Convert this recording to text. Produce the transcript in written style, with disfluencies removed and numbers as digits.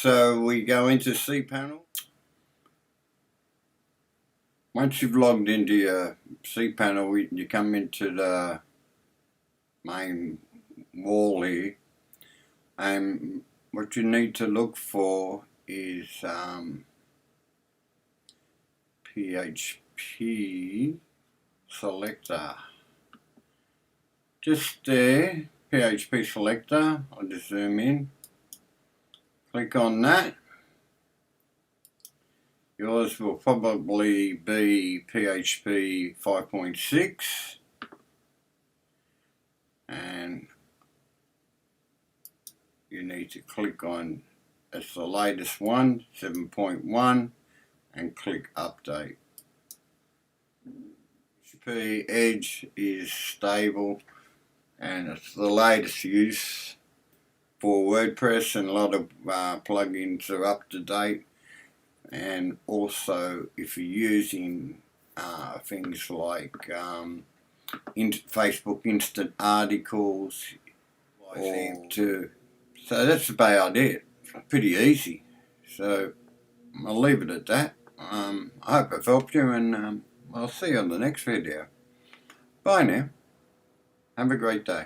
So we go into Cpanel. Once you've logged into your Cpanel, you come into the main wall here, and what you need to look for is PHP selector. Just there, PHP selector. I'll just zoom in, click on that. Yours will probably be PHP 5.6, and you need to click on, it's the latest one, 7.1, and click update. PHP Edge is stable and it's the latest use for WordPress, and a lot of plugins are up to date. And also if you're using things like Facebook instant articles, so that's about it. It's pretty easy, so I'll leave it at that. I hope I've helped you, and I'll see you on the next video. Bye now. Have a great day.